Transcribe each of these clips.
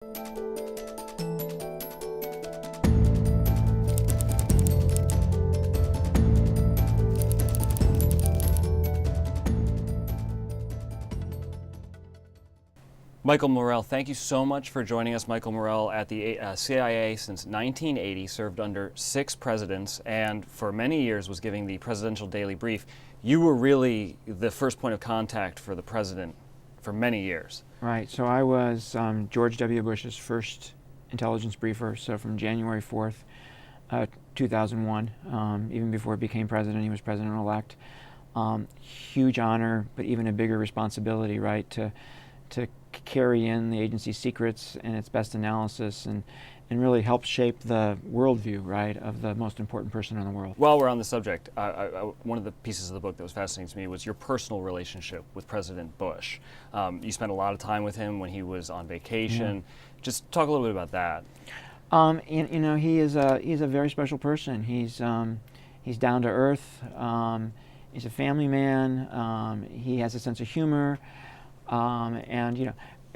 Michael Morell, thank you so much for joining us. Michael Morell at the CIA since 1980, served under 6 presidents, and for many years was giving the Presidential Daily Brief. You were really the first point of contact for the president for many years. Right, so I was George W. Bush's first intelligence briefer, so from January 4th, 2001, even before he became president, he was president-elect. Huge honor, but even a bigger responsibility, right, to carry in the agency's secrets and its best analysis and really help shape the worldview, right, of the most important person in the world. While we're on the subject, one of the pieces of the book that was fascinating to me was your personal relationship with President Bush. You spent a lot of time with him when he was on vacation. Yeah. Just talk a little bit about that. You know, he's a very special person. He's down to earth. He's a family man. He has a sense of humor. And you know,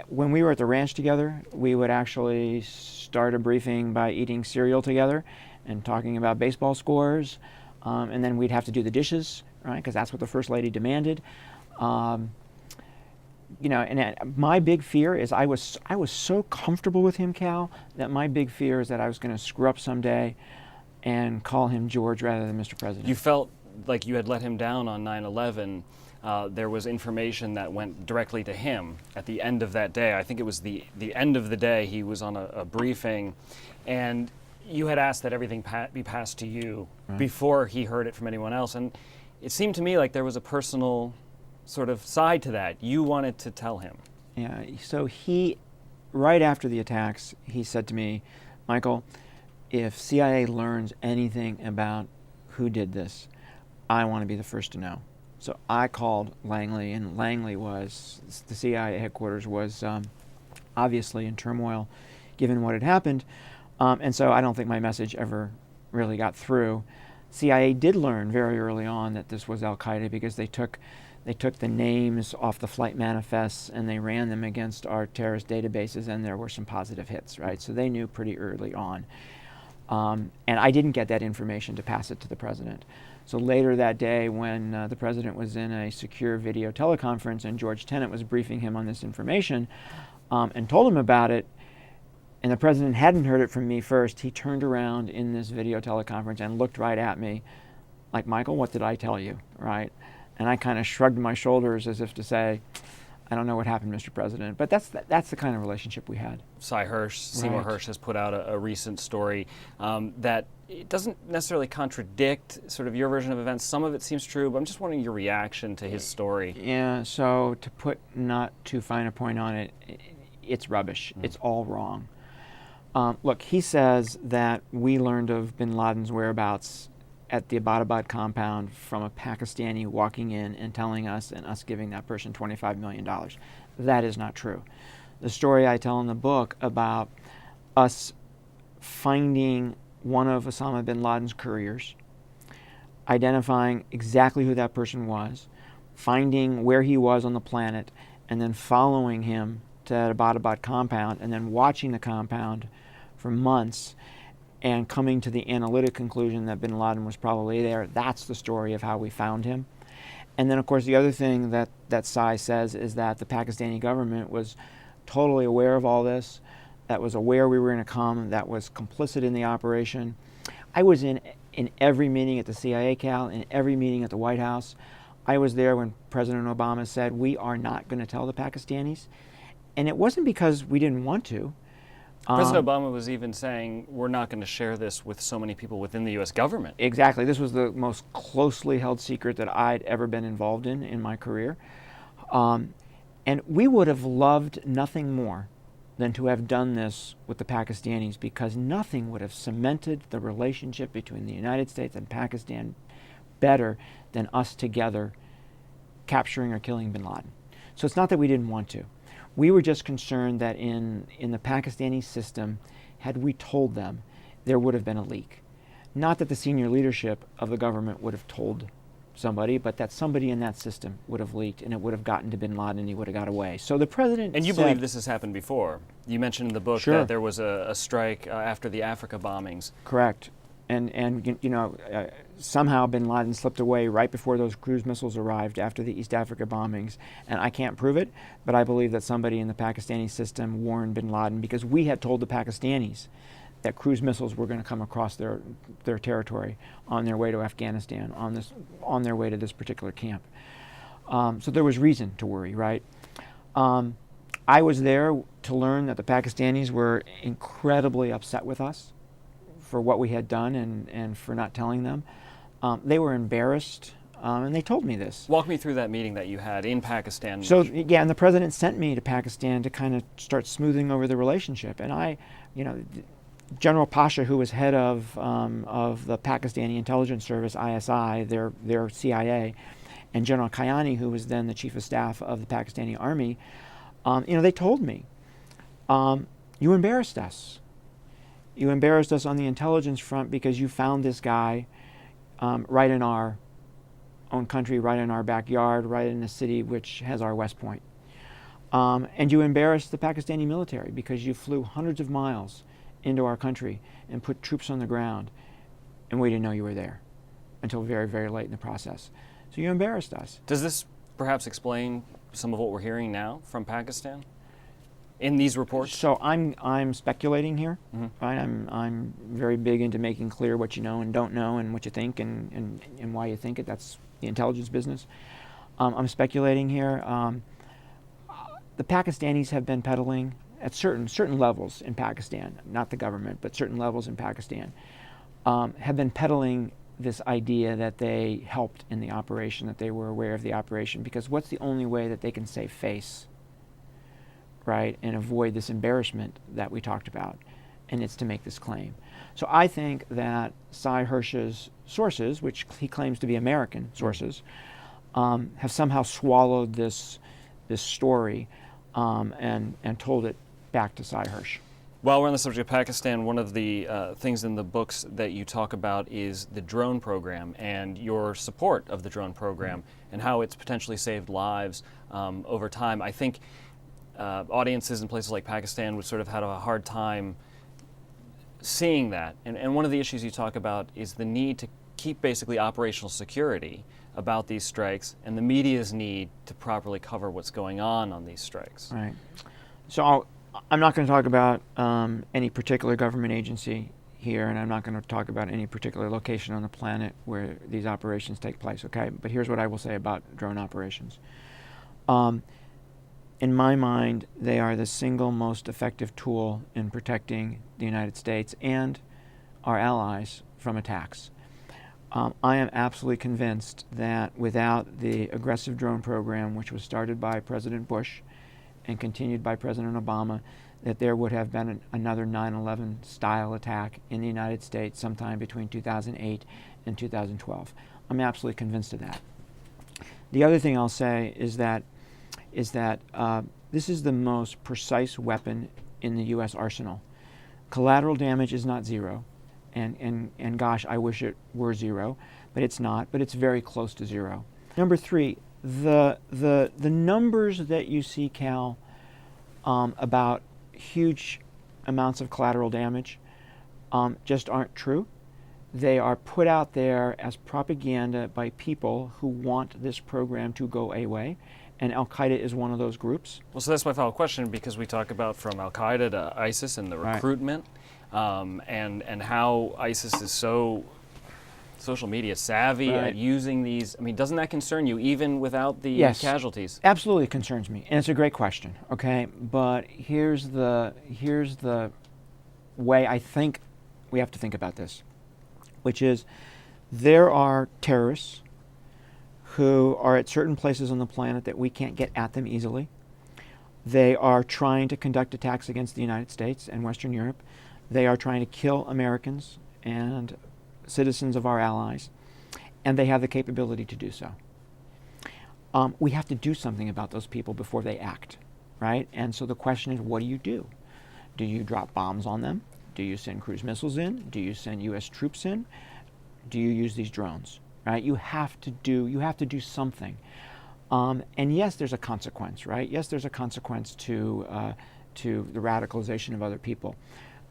when we were at the ranch together, we would actually start a briefing by eating cereal together and talking about baseball scores, and then we'd have to do the dishes, right? Because that's what the First Lady demanded. You know, and my big fear is I was so comfortable with him, Cal, that my big fear is that I was going to screw up someday and call him George rather than Mr. President. You felt like you had let him down on 9/11. There was information that went directly to him at the end of that day. I think it was the end of the day. He was on a briefing, and you had asked that everything be passed to you before he heard it from anyone else. And it seemed to me like there was a personal sort of side to that. You wanted to tell him. Yeah, so right after the attacks, he said to me, Michael, if CIA learns anything about who did this, I want to be the first to know. So I called Langley, and Langley was, the CIA headquarters was obviously in turmoil given what had happened. And so I don't think my message ever really got through. CIA did learn very early on that this was Al-Qaeda because they took the names off the flight manifests and they ran them against our terrorist databases, and there were some positive hits, right? So they knew pretty early on. And I didn't get that information to pass it to the president. So later that day, when the president was in a secure video teleconference and George Tenet was briefing him on this information and told him about it, and the president hadn't heard it from me first, he turned around in this video teleconference and looked right at me like, Michael, what did I tell you, right? And I kind of shrugged my shoulders as if to say, I don't know what happened, Mr. President. But that's the kind of relationship we had. Seymour Hersh has put out a recent story that it doesn't necessarily contradict sort of your version of events. Some of it seems true, but I'm just wondering your reaction to his story. Yeah, so to put not too fine a point on it, it's rubbish. It's all wrong. Look, he says that we learned of bin Laden's whereabouts at the Abbottabad compound from a Pakistani walking in and telling us and us giving that person $25 million. That is not true. The story I tell in the book about us finding one of Osama bin Laden's couriers, identifying exactly who that person was, finding where he was on the planet, and then following him to that Abbottabad compound, and then watching the compound for months and coming to the analytic conclusion that bin Laden was probably there. That's the story of how we found him. And then, of course, the other thing that Sy says is that the Pakistani government was totally aware of all this, that was aware we were going to come, that was complicit in the operation. I was in every meeting at the CIA, Cal, in every meeting at the White House. I was there when President Obama said, we are not going to tell the Pakistanis. And it wasn't because we didn't want to. President Obama was even saying, we're not going to share this with so many people within the U.S. government. Exactly. This was the most closely held secret that I'd ever been involved in my career. And we would have loved nothing more than to have done this with the Pakistanis, because nothing would have cemented the relationship between the United States and Pakistan better than us together capturing or killing bin Laden. So it's not that we didn't want to. We were just concerned that in the Pakistani system, had we told them, there would have been a leak. Not that the senior leadership of the government would have told somebody, but that somebody in that system would have leaked, and it would have gotten to bin Laden, and he would have got away. So the president And you said, believe this has happened before. You mentioned in the book Sure. that there was a strike after the Africa bombings. correct, and somehow bin Laden slipped away right before those cruise missiles arrived after the East Africa bombings, and I can't prove it, but I believe that somebody in the Pakistani system warned bin Laden, because we had told the Pakistanis that cruise missiles were going to come across their territory on their way to Afghanistan, on their way to this particular camp. So there was reason to worry, right? I was there to learn that the Pakistanis were incredibly upset with us for what we had done and for not telling them. They were embarrassed, and they told me this. Walk me through that meeting that you had in Pakistan. So yeah, and the president sent me to Pakistan to kind of start smoothing over the relationship, and General Pasha, who was head of the Pakistani intelligence service, ISI, their CIA, and General Kayani, who was then the chief of staff of the Pakistani army, they told me, you embarrassed us. You embarrassed us on the intelligence front because you found this guy right in our own country, right in our backyard, right in a city which has our West Point. And you embarrassed the Pakistani military because you flew hundreds of miles into our country and put troops on the ground, and we didn't know you were there until very, very late in the process. So you embarrassed us. Does this perhaps explain some of what we're hearing now from Pakistan in these reports? So I'm speculating here. Mhm. Right? I'm very big into making clear what you know and don't know, and what you think and why you think it. That's the intelligence business. I'm speculating here. The Pakistanis have been peddling at certain levels in Pakistan, not the government, but certain levels in Pakistan, have been peddling this idea that they helped in the operation, that they were aware of the operation, because what's the only way that they can save face, right, and avoid this embarrassment that we talked about, and it's to make this claim. So I think that Sy Hersh's sources, which he claims to be American sources, have somehow swallowed this story and told it back to Sy Hersh. While we're on the subject of Pakistan, one of the things in the books that you talk about is the drone program and your support of the drone program and how it's potentially saved lives over time. I think audiences in places like Pakistan would sort of have a hard time seeing that. And one of the issues you talk about is the need to keep basically operational security about these strikes and the media's need to properly cover what's going on these strikes. Right. So I'm not going to talk about any particular government agency here, and I'm not going to talk about any particular location on the planet where these operations take place, okay? But here's what I will say about drone operations. In my mind, they are the single most effective tool in protecting the United States and our allies from attacks. I am absolutely convinced that without the aggressive drone program, which was started by President Bush and continued by President Obama, that there would have been another 9/11 style attack in the United States sometime between 2008 and 2012. I'm absolutely convinced of that. The other thing I'll say is that this is the most precise weapon in the U.S. arsenal. Collateral damage is not zero, and gosh, I wish it were zero, but it's not. But it's very close to zero. Number three, the numbers that you see, Cal, about huge amounts of collateral damage just aren't true. They are put out there as propaganda by people who want this program to go away, and Al-Qaeda is one of those groups. Well, so that's my follow-up question, because we talk about from Al-Qaeda to ISIS and the recruitment, and how ISIS is so social media savvy at using these. I mean, doesn't that concern you, even without the casualties? Absolutely concerns me, and it's a great question, okay? But here's the way I think we have to think about this, which is there are terrorists who are at certain places on the planet that we can't get at them easily. They are trying to conduct attacks against the United States and Western Europe. They are trying to kill Americans and citizens of our allies, and they have the capability to do so. We have to do something about those people before they act, right? And so the question is, what do you do? Do you drop bombs on them? Do you send cruise missiles in? Do you send U.S. troops in? Do you use these drones? right? You have to do something. And yes, there's a consequence, right? Yes, there's a consequence to the radicalization of other people.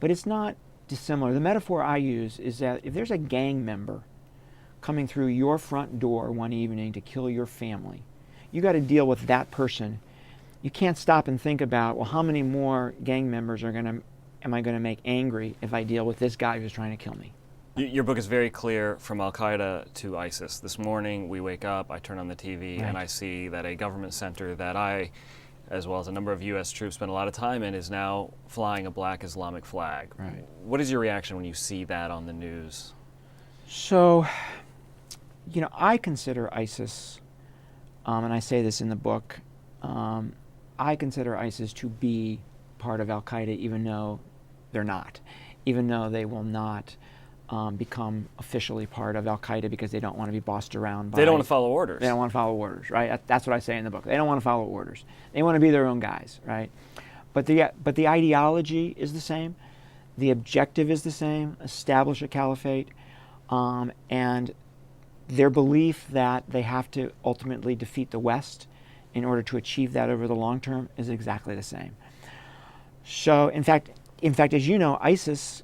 But it's not dissimilar. The metaphor I use is that if there's a gang member coming through your front door one evening to kill your family, you got to deal with that person. You can't stop and think about, well, how many more gang members am I going to make angry if I deal with this guy who's trying to kill me? Your book is very clear from Al-Qaeda to ISIS. This morning we wake up, I turn on the TV, Right. and I see that a government center that I, as well as a number of U.S. troops, spent a lot of time in is now flying a black Islamic flag. Right. What is your reaction when you see that on the news? So, I consider ISIS, and I say this in the book, I consider ISIS to be part of Al-Qaeda even though they're not, even though they will not become officially part of Al-Qaeda because they don't want to be bossed around by... They don't want to follow orders. They don't want to follow orders, right? That's what I say in the book. They don't want to follow orders. They want to be their own guys, right? But the ideology is the same. The objective is the same, establish a caliphate, and their belief that they have to ultimately defeat the West in order to achieve that over the long term is exactly the same. So, in fact, as you know, ISIS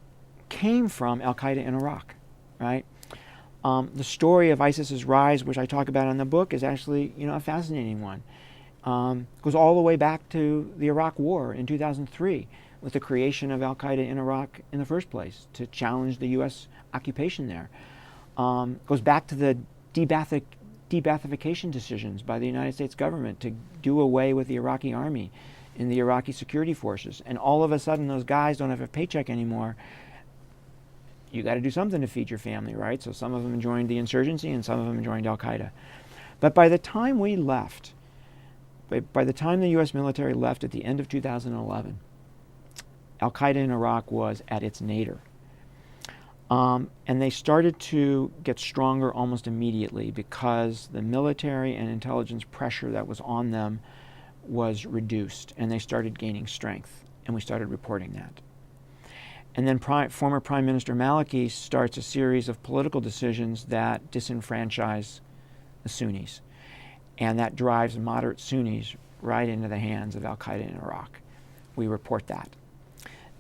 came from Al-Qaeda in Iraq, right? The story of ISIS's rise, which I talk about in the book, is actually, a fascinating one. Goes all the way back to the Iraq War in 2003, with the creation of Al-Qaeda in Iraq in the first place to challenge the U.S. occupation there. Goes back to the de-Baathification decisions by the United States government to do away with the Iraqi army and the Iraqi security forces. And all of a sudden, those guys don't have a paycheck anymore. You got to do something to feed your family, right? So some of them joined the insurgency and some of them joined Al-Qaeda. But by the time we left, by the time the U.S. military left at the end of 2011, Al-Qaeda in Iraq was at its nadir. And they started to get stronger almost immediately because the military and intelligence pressure that was on them was reduced, and they started gaining strength, and we started reporting that. And then former Prime Minister Maliki starts a series of political decisions that disenfranchise the Sunnis, and that drives moderate Sunnis right into the hands of Al-Qaeda in Iraq. We report that.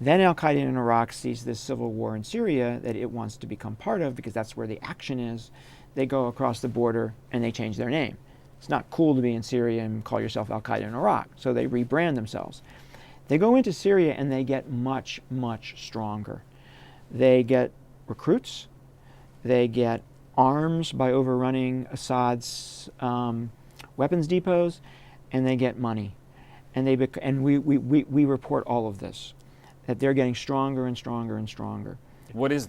Then Al-Qaeda in Iraq sees this civil war in Syria that it wants to become part of because that's where the action is. They go across the border and they change their name. It's not cool to be in Syria and call yourself Al-Qaeda in Iraq, so they rebrand themselves. They go into Syria and they get much, much stronger. They get recruits. They get arms by overrunning Assad's weapons depots, and they get money. And we report all of this, that they're getting stronger and stronger and stronger. What is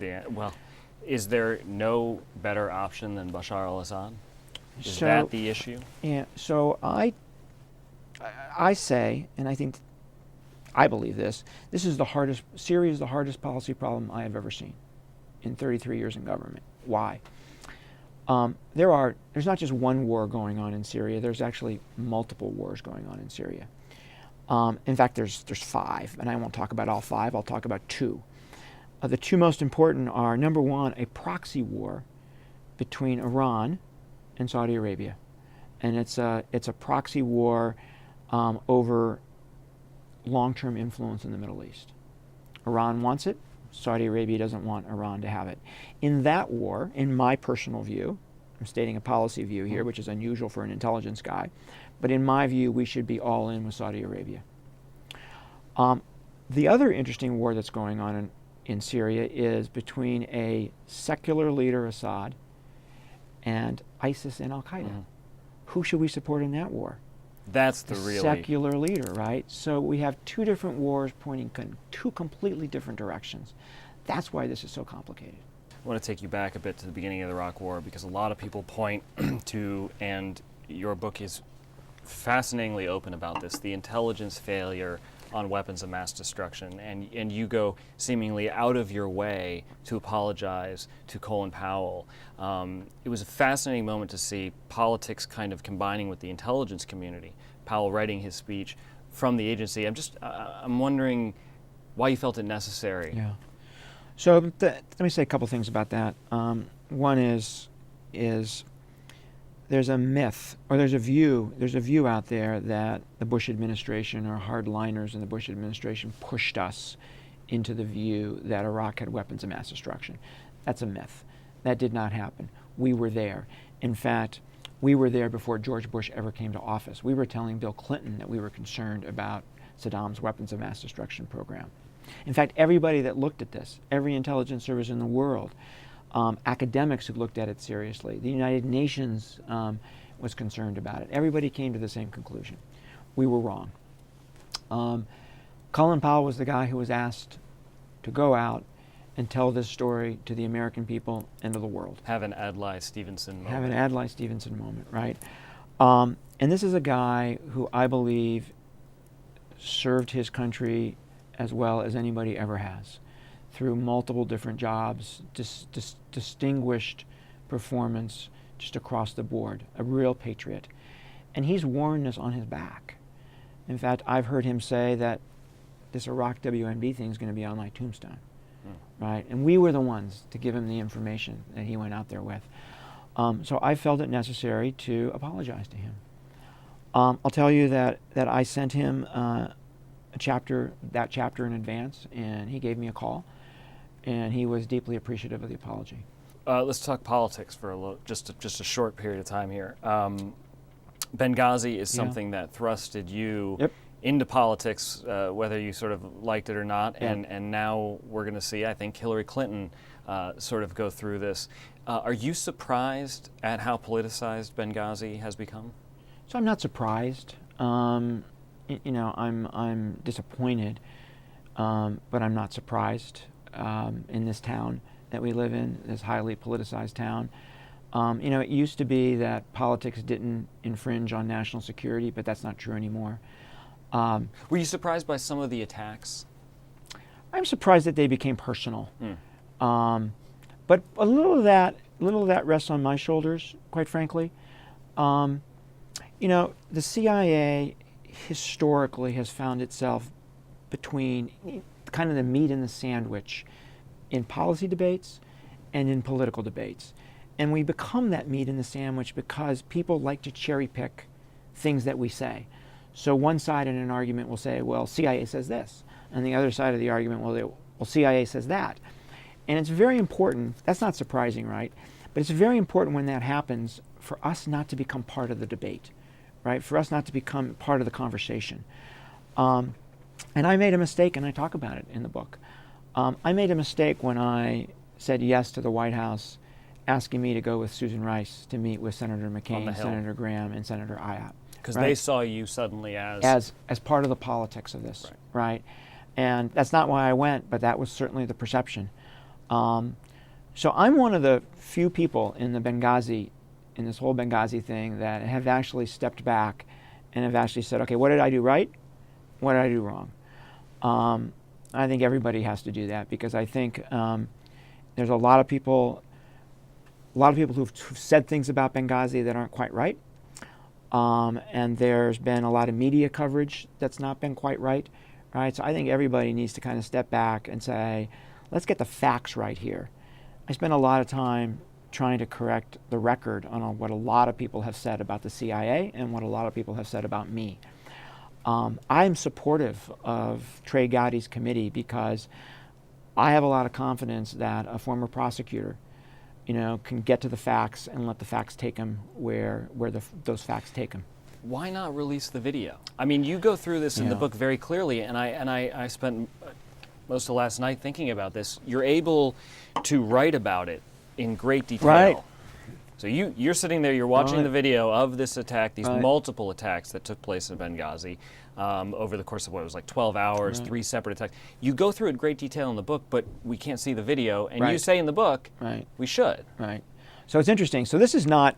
is there no better option than Bashar al-Assad? Is that the issue? Yeah. So I say, and I believe this is Syria is the hardest policy problem I have ever seen in 33 years in government. Why? There's not just one war going on in Syria, there's actually multiple wars going on in Syria. In fact, there's 5, and I won't talk about all 5, I'll talk about 2. The 2 most important are, number 1, a proxy war between Iran and Saudi Arabia. And it's a proxy war over long-term influence in the Middle East. Iran wants it. Saudi Arabia doesn't want Iran to have it. In that war, in my personal view, I'm stating a policy view here, which is unusual for an intelligence guy, but in my view, we should be all in with Saudi Arabia. The other interesting war that's going on in Syria is between a secular leader, Assad, and ISIS and Al-Qaeda. Who should we support in that war? That's the really secular leader, right? So we have 2 different wars pointing in 2 completely different directions. That's why this is so complicated. I want to take you back a bit to the beginning of the Iraq War because a lot of people point to, and your book is fascinatingly open about this, the intelligence failure on weapons of mass destruction, and you go seemingly out of your way to apologize to Colin Powell. It was a fascinating moment to see politics kind of combining with the intelligence community. Powell writing his speech from the agency. I'm wondering why you felt it necessary. Yeah. So let me say a couple things about that. One is, is there's a myth, or there's a view out there that the Bush administration or hardliners in the Bush administration pushed us into the view that Iraq had weapons of mass destruction. That's a myth. That did not happen. We were there. In fact, we were there before George Bush ever came to office. We were telling Bill Clinton that we were concerned about Saddam's weapons of mass destruction program. In fact, everybody that looked at this, every intelligence service in the world, academics who looked at it seriously, the United Nations was concerned about it. Everybody came to the same conclusion. We were wrong. Colin Powell was the guy who was asked to go out and tell this story to the American people and to the world. Have an Adlai Stevenson moment. Have an Adlai Stevenson moment, right? And this is a guy who I believe served his country as well as anybody ever has, through multiple different jobs, distinguished performance just across the board, a real patriot. And he's worn this on his back. In fact, I've heard him say that this Iraq WMD thing is going to be on my tombstone, right? And we were the ones to give him the information that he went out there with. So I felt it necessary to apologize to him. I'll tell you that I sent him that chapter in advance, and he gave me a call, and he was deeply appreciative of the apology. Let's talk politics for just a short period of time here. Benghazi is something that thrusted you into politics, whether you sort of liked it or not, and now we're going to see, I think, Hillary Clinton sort of go through this. Are you surprised at how politicized Benghazi has become? So I'm not surprised. You know, I'm disappointed, but I'm not surprised in this town that we live in, this highly politicized town. You know, it used to be that politics didn't infringe on national security, but that's not true anymore. Were you surprised by some of the attacks? I'm surprised that they became personal. But a little of that rests on my shoulders, quite frankly. You know, the CIA historically has found itself between kind of the meat and the sandwich in policy debates and in political debates. And we become that meat in the sandwich because people like to cherry pick things that we say. So one side in an argument will say, well, CIA says this. And the other side of the argument will say, well, CIA says that. And it's very important, that's not surprising, right? But it's very important when that happens for us not to become part of the debate, right? For us not to become part of the conversation. And I made a mistake, and I talk about it in the book. I made a mistake when I said yes to the White House asking me to go with Susan Rice to meet with Senator McCain, Senator Graham, and Senator Ayotte. Because they saw you suddenly as part of the politics of this, right? And that's not why I went, but that was certainly the perception. So I'm one of the few people in this whole Benghazi thing that have actually stepped back and have actually said, okay, what did I do right? What did I do wrong? I think everybody has to do that, because I think there's a lot of people who've said things about Benghazi that aren't quite right. And there's been a lot of media coverage that's not been quite right, right? So I think everybody needs to kind of step back and say, let's get the facts right here. I spent a lot of time trying to correct the record on what a lot of people have said about the CIA and what a lot of people have said about me. I'm supportive of Trey Gowdy's committee because I have a lot of confidence that a former prosecutor, you know, can get to the facts and let the facts take him where those facts take him. Why not release the video? I mean, you go through this in the book very clearly, and I spent most of last night thinking about this. You're able to write about it in great detail. Right. So you're sitting there, you're watching the video of this attack, these multiple attacks that took place in Benghazi over the course of what was like 12 hours, 3 separate attacks. You go through it in great detail in the book, but we can't see the video. And you say in the book, we should. Right. So it's interesting. So this is not,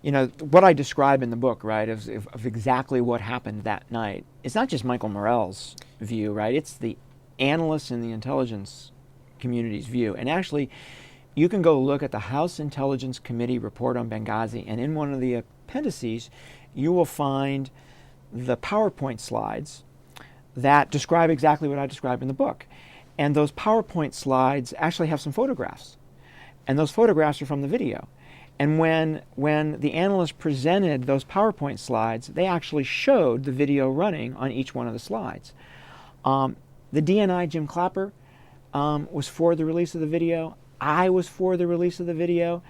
you know, what I describe in the book, right, of exactly what happened that night. It's not just Michael Morell's view, right? It's the analysts in the intelligence community's view. And actually, you can go look at the House Intelligence Committee report on Benghazi, and in one of the appendices, you will find the PowerPoint slides that describe exactly what I describe in the book. And those PowerPoint slides actually have some photographs. And those photographs are from the video. And when the analysts presented those PowerPoint slides, they actually showed the video running on each one of the slides. The DNI, Jim Clapper, was for the release of the video. I was for the release of the video.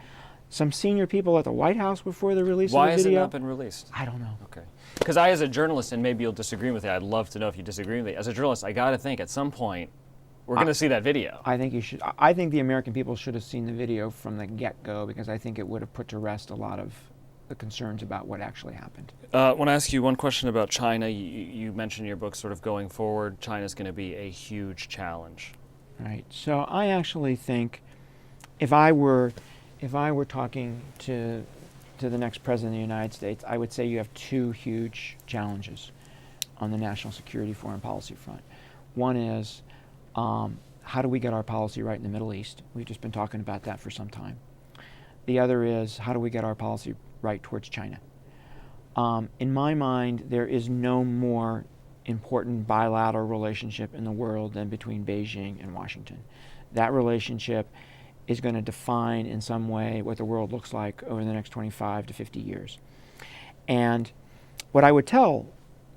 Some senior people at the White House were for the release of the video. Why has it not been released? I don't know. Okay. Because I, as a journalist, and maybe you'll disagree with it, I'd love to know if you disagree with me. As a journalist, I got to think at some point we're going to see that video. I think you should. I think the American people should have seen the video from the get-go, because I think it would have put to rest a lot of the concerns about what actually happened. I want to ask you one question about China. You mentioned in your book, sort of going forward, China's going to be a huge challenge. Right. So I actually think if I were talking to the next president of the United States, I would say you have two huge challenges on the national security foreign policy front. One is how do we get our policy right in the Middle East? We've just been talking about that for some time. The other is how do we get our policy right towards China? In my mind, there is no more important bilateral relationship in the world than between Beijing and Washington. That relationship is going to define in some way what the world looks like over the next 25 to 50 years. And what I would tell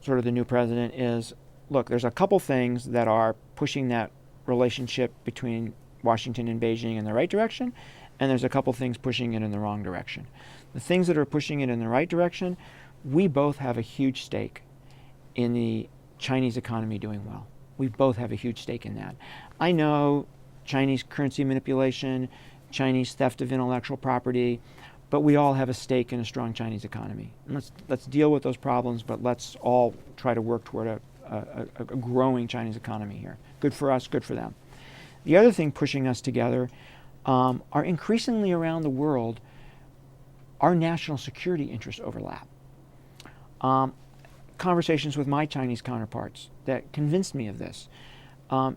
sort of the new president is, look, there's a couple things that are pushing that relationship between Washington and Beijing in the right direction, and there's a couple things pushing it in the wrong direction. The things that are pushing it in the right direction, we both have a huge stake in the Chinese economy doing well. We both have a huge stake in that. I know Chinese currency manipulation, Chinese theft of intellectual property, but we all have a stake in a strong Chinese economy. And let's deal with those problems, but let's all try to work toward a growing Chinese economy here. Good for us, good for them. The other thing pushing us together are increasingly around the world, our national security interests overlap. Conversations with my Chinese counterparts that convinced me of this.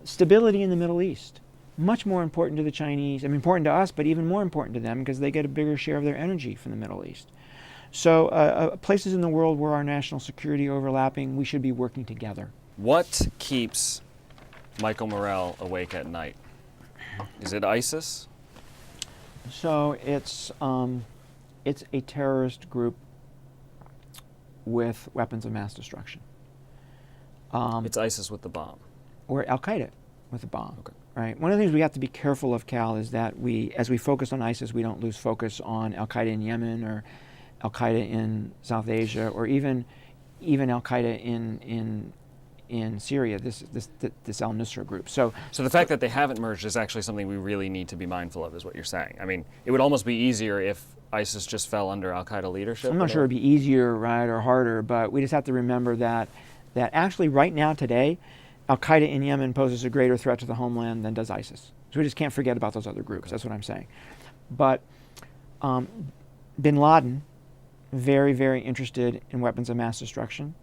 Stability in the Middle East, much more important to the Chinese, important to us, but even more important to them because they get a bigger share of their energy from the Middle East. So places in the world where our national security overlapping, we should be working together. What keeps Michael Morell awake at night? Is it ISIS? So it's a terrorist group with weapons of mass destruction. It's ISIS with the bomb. Or Al-Qaeda with the bomb. Okay. Right. One of the things we have to be careful of, Cal, is that as we focus on ISIS, we don't lose focus on Al-Qaeda in Yemen or Al-Qaeda in South Asia or even Al-Qaeda in Syria, this al-Nusra group. So the fact that they haven't merged is actually something we really need to be mindful of, is what you're saying. I mean, it would almost be easier if ISIS just fell under Al-Qaeda leadership. I'm not sure it'd be easier, right, or harder, but we just have to remember that actually right now today, Al-Qaeda in Yemen poses a greater threat to the homeland than does ISIS. So we just can't forget about those other groups. Okay. That's what I'm saying. But bin Laden, very, very interested in weapons of mass destruction,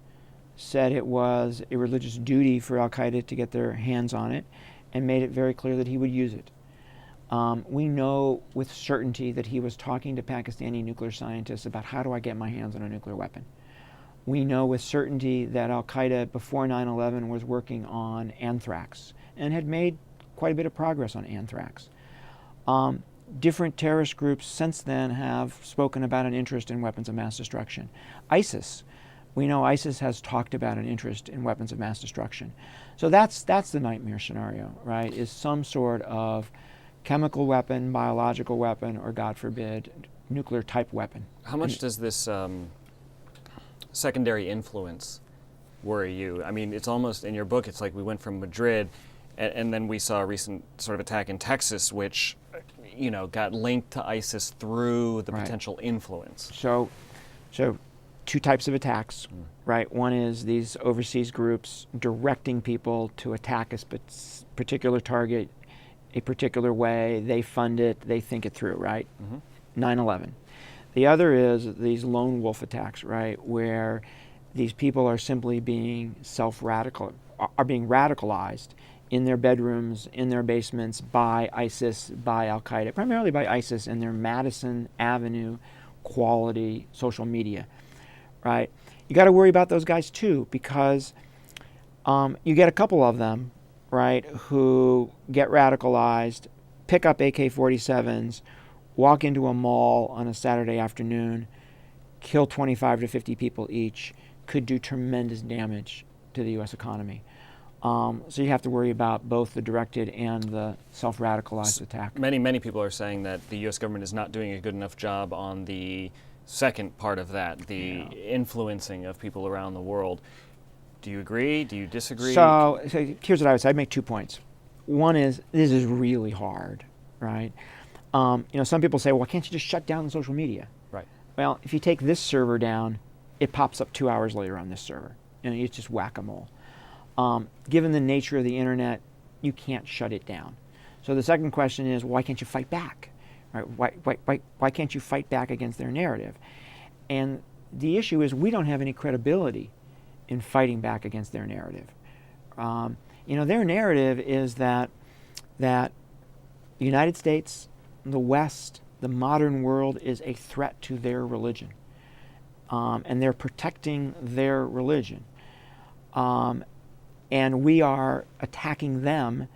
said it was a religious duty for Al-Qaeda to get their hands on it, and made it very clear that he would use it. We know with certainty that he was talking to Pakistani nuclear scientists about how do I get my hands on a nuclear weapon. We know with certainty that Al-Qaeda before 9/11 was working on anthrax and had made quite a bit of progress on anthrax. Different terrorist groups since then have spoken about an interest in weapons of mass destruction. ISIS, we know ISIS has talked about an interest in weapons of mass destruction. So that's the nightmare scenario, right, is some sort of chemical weapon, biological weapon, or God forbid, nuclear type weapon. How much does this secondary influence worry you? I mean, it's almost, in your book, it's like we went from Madrid and then we saw a recent sort of attack in Texas, which, got linked to ISIS through the potential influence. So two types of attacks, right? One is these overseas groups directing people to attack a particular target a particular way. They fund it, they think it through, right? 9/11. The other is these lone wolf attacks, right, where these people are simply being being radicalized in their bedrooms, in their basements by ISIS, by Al-Qaeda, primarily by ISIS and their Madison Avenue quality social media, right? You got to worry about those guys too, because you get a couple of them, right, who get radicalized, pick up AK-47s, walk into a mall on a Saturday afternoon, kill 25 to 50 people each, could do tremendous damage to the U.S. economy. So you have to worry about both the directed and the self-radicalized attack. Many people are saying that the U.S. government is not doing a good enough job on the second part of that, the influencing of people around the world. Do you agree? Do you disagree? So here's what I would say. I'd make 2 points. One is, this is really hard, right? Some people say, well, why can't you just shut down social media? Right. Well, if you take this server down, it pops up 2 hours later on this server. It's just whack-a-mole. Given the nature of the internet, you can't shut it down. So the second question is, why can't you fight back? Right? Why can't you fight back against their narrative? And the issue is, we don't have any credibility in fighting back against their narrative. Their narrative is that the United States, the West, the modern world is a threat to their religion. And they're protecting their religion. And we are attacking them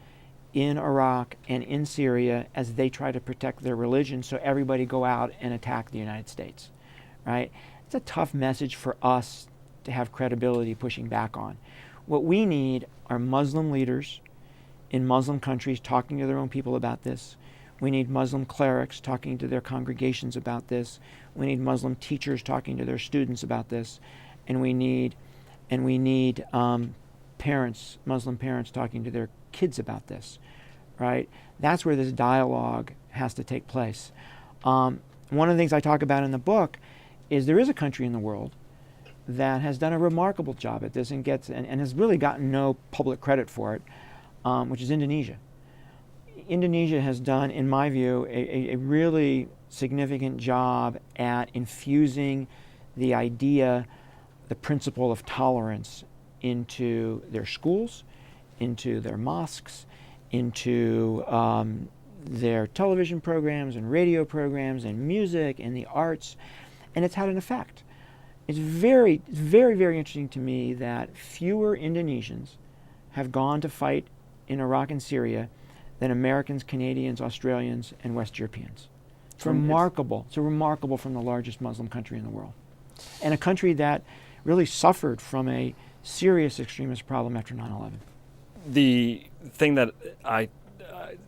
in Iraq and in Syria as they try to protect their religion, so everybody go out and attack the United States, right? It's a tough message for us to have credibility pushing back on. What we need are Muslim leaders in Muslim countries talking to their own people about this. We need Muslim clerics talking to their congregations about this. We need Muslim teachers talking to their students about this. And we need parents, Muslim parents talking to their kids about this, right? That's where this dialogue has to take place. One of the things I talk about in the book is there is a country in the world that has done a remarkable job at this and has really gotten no public credit for it, which is Indonesia. Indonesia has done, in my view, a really significant job at infusing the idea, the principle of tolerance into their schools, into their mosques, into their television programs and radio programs and music and the arts, and it's had an effect. It's very, very, very interesting to me that fewer Indonesians have gone to fight in Iraq and Syria than Americans, Canadians, Australians, and West Europeans. It's remarkable. It's remarkable from the largest Muslim country in the world, and a country that really suffered from a serious extremist problem after 9/11. The thing that I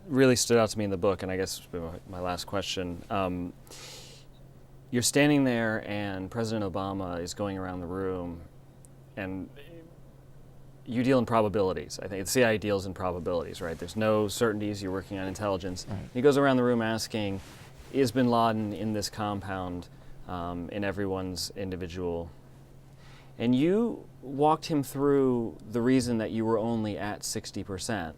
really stood out to me in the book, and I guess my last question, you're standing there and President Obama is going around the room, and you deal in probabilities. I think the CIA deals in probabilities, right? There's no certainties. You're working on intelligence. Right. He goes around the room asking, is bin Laden in this compound, in everyone's individual? And you walked him through the reason that you were only at 60%. And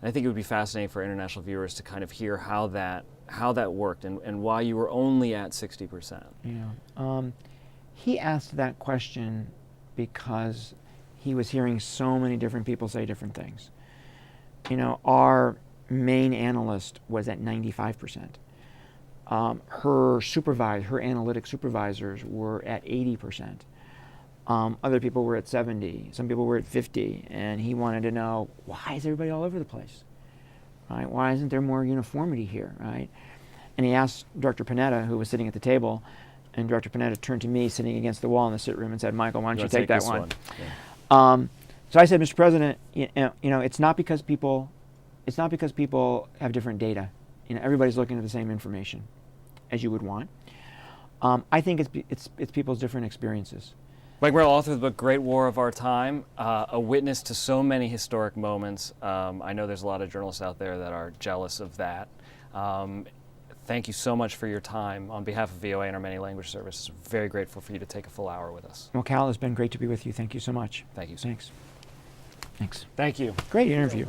I think it would be fascinating for international viewers to kind of hear how that worked and why you were only at 60%. Yeah. He asked that question because he was hearing so many different people say different things. Our main analyst was at 95%. Her analytic supervisors were at 80%. Other people were at 70, some people were at 50, and he wanted to know, why is everybody all over the place? Right? Why isn't there more uniformity here, right? And he asked Director Panetta, who was sitting at the table, and Director Panetta turned to me, sitting against the wall in the sit room, and said, Michael, why don't you take that one? Yeah. So I said, Mr. President, it's not because people have different data. Everybody's looking at the same information, as you would want. I think it's people's different experiences. Mike Morell, author of the book Great War of Our Time, a witness to so many historic moments. I know there's a lot of journalists out there that are jealous of that. Thank you so much for your time. On behalf of VOA and our many language services, very grateful for you to take a full hour with us. Well, Cal, it's been great to be with you. Thank you so much. Thank you, sir. Thanks. Thank you. Great interview.